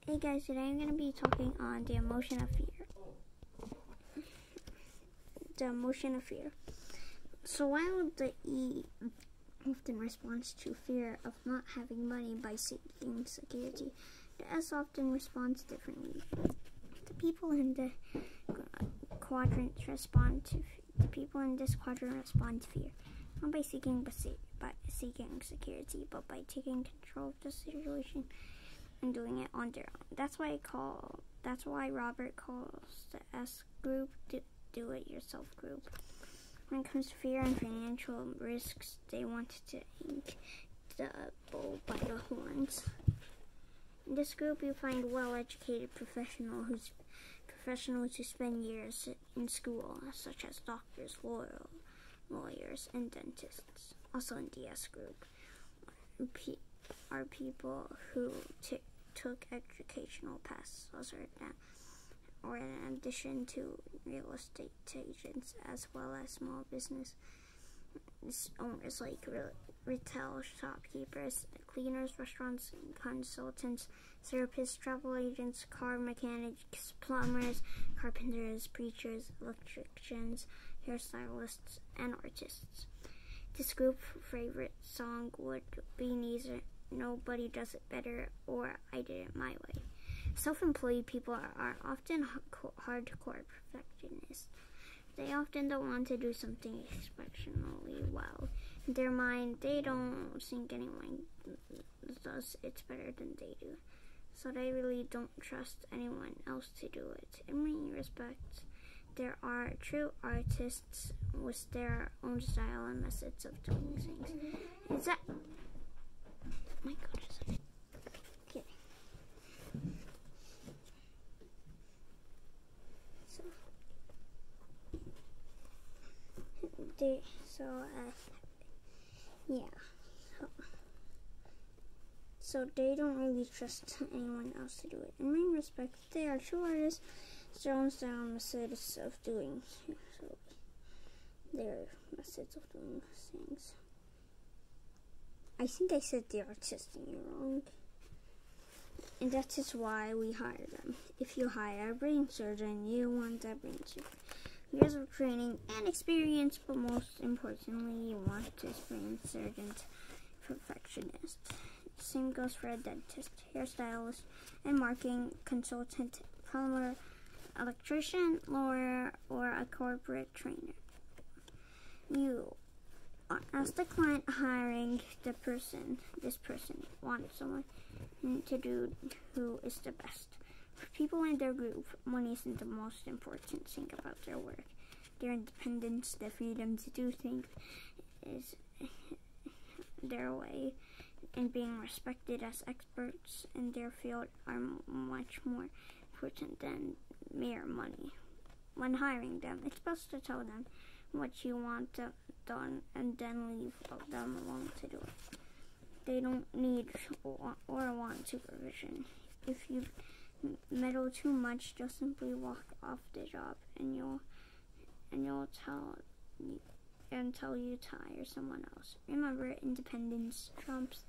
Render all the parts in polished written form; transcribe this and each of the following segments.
Hey guys, today I'm going to be talking on the emotion of fear. The emotion of fear. So while the E often responds to fear of not having money by seeking security, the S often responds differently. The people in the quadrant respond to fear, not by seeking security, but by taking control of the situation and doing it on their own. That's why Robert calls the S group the do-it-yourself group. When it comes to fear and financial risks, they want to take the bull by the horns. In this group, you find well-educated professionals who spend years in school, such as doctors, lawyers, and dentists. Also in the S group are people who took educational paths, or in addition to real estate agents, as well as small business owners like retail shopkeepers, cleaners, restaurants, consultants, therapists, travel agents, car mechanics, plumbers, carpenters, preachers, electricians, hairstylists, and artists. This group's favorite song would be neither Nobody Does It Better or I Did It My Way. Self-employed people are often hardcore perfectionists. They often don't want to do something exceptionally well. In their mind, they don't think anyone does it better than they do. So they really don't trust anyone else to do it. In many respects, there are true artists with their own style and methods of doing things. Is that... Oh my goodness. Okay. So they don't really trust anyone else to do it. In many respects, they are true artists, their own style and methods of doing things. I think I said the artist thing wrong. And that is why we hire them. If you hire a brain surgeon, you want a brain surgeon. Years of training and experience, but most importantly, you want this brain surgeon perfectionist. Same goes for a dentist, hairstylist, and marketing consultant, plumber, electrician, lawyer, or a corporate trainer. You, as the client hiring this person wants someone to do who is the best. For people in their group, money isn't the most important thing about their work. Their independence, their freedom to do things is their way, and being respected as experts in their field are much more important than mere money. When hiring them, it's best to tell them what you want done and then leave them alone to do it. They don't need or want supervision. If you meddle too much, they'll simply walk off the job, and you'll tell you to hire someone else. Remember, independence trumps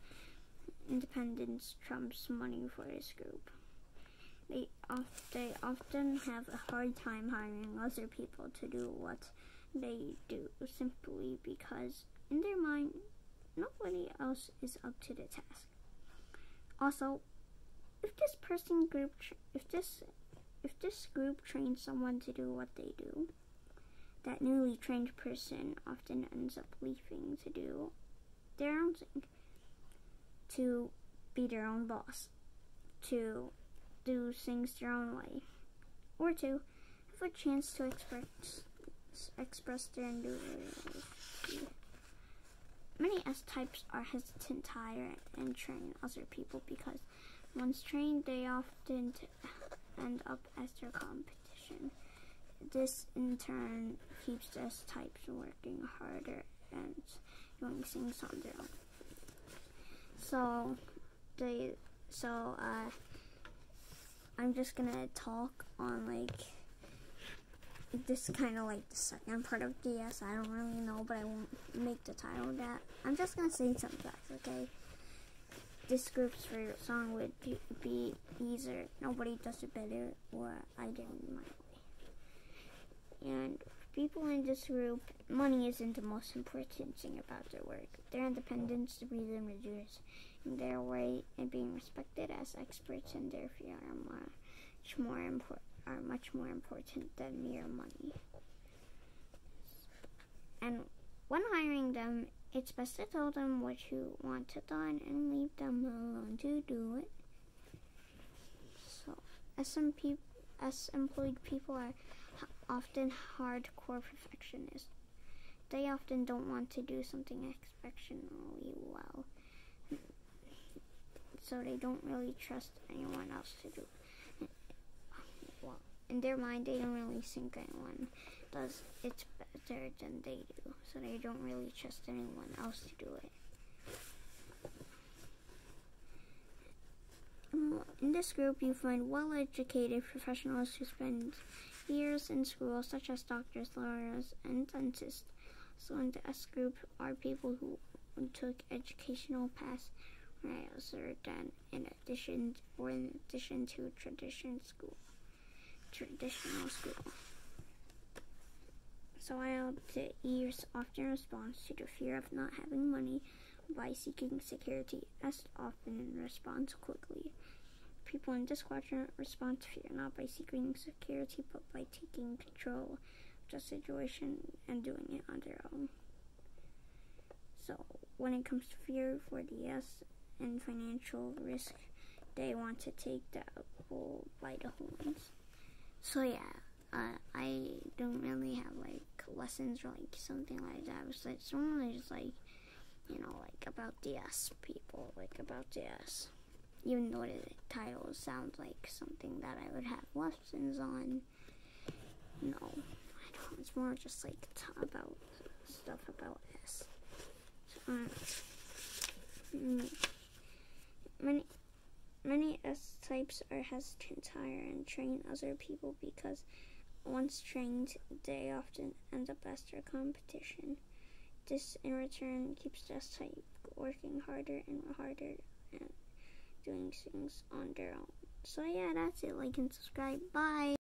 money for this group. They often have a hard time hiring other people to do what they do, simply because in their mind nobody else is up to the task. Also, if this group trains someone to do what they do, that newly trained person often ends up leaving to do their own thing, to be their own boss, to do things their own way, or to have a chance to express their individuality. Many S-types are hesitant to hire and train other people because once trained, they often end up as their competition. This, in turn, keeps the S-types working harder and doing things on their own. I'm just gonna talk on this kind of like the second part of DS. I don't really know, but I won't make the title of that. I'm just gonna say some facts, okay? this group's favorite song would be either Nobody Does It Better or I Did It My Way. And people in this group, money isn't the most important thing about their work. Their independence, the freedom to do this in their way, and being respected as experts in their field are much more important than mere money. And when hiring them, it's best to tell them what you want done and leave them alone to do it. So, as employed people are often hardcore perfectionists. They often don't want to do something exceptionally well. So they don't really trust anyone else to do it. Well, in their mind, they don't really think anyone does it better than they do. So they don't really trust anyone else to do it. In this group, you find well-educated professionals who spend years in school, such as doctors, lawyers, and dentists. So in the S group are people who took educational paths rather than in addition to traditional school. So while the E's often respond to the fear of not having money by seeking security, S often responds quickly. People in this quadrant respond to fear not by seeking security, but by taking control of the situation and doing it on their own. So when it comes to fear for the S and financial risk, they want to take the bull by the horns. So yeah, I don't really have like lessons or like something like that. It's normally just like, like about the S people, like about the S. Even though the title sounds like something that I would have lessons on. No, I don't. It's more just like about stuff about S. Many S types are hesitant to hire and train other people because once trained, they often end up as their competition. This, in return, keeps the S type working harder and harder and doing things on their own. So yeah, that's it. Like and subscribe. Bye.